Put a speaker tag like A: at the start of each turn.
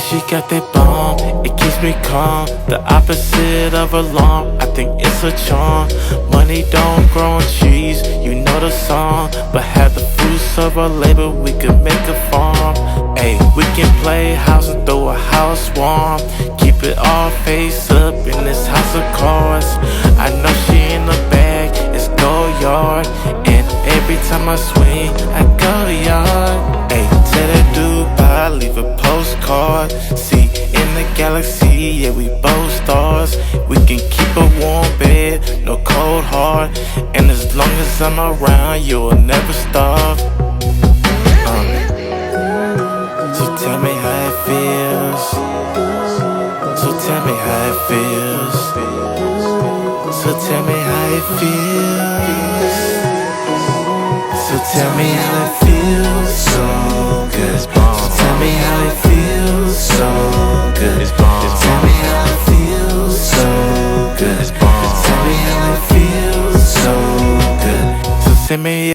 A: she got that bomb, it keeps me calm. The opposite of alarm, I think it's a charm. Money don't grow on trees, you know the song. But have the fruits of our labor, we could make a farm. Ayy, we can play house and throw a house warm. Keep it all face up in this house of cards. I know she in the bag, it's go yard. And every time I swing, I go to yard. Ayy, tell that dude bye, leave a postcard. See, in the galaxy, yeah, we both stars. We can keep a warm bed, no cold heart. And as long as I'm around, you'll never starve. So tell me how it feels. So tell me how it feels. So tell me how it feels. So tell me how it feels so good. So tell me how it feels so good. Tell me how it feels so good. Tell me how it feels so good. So send me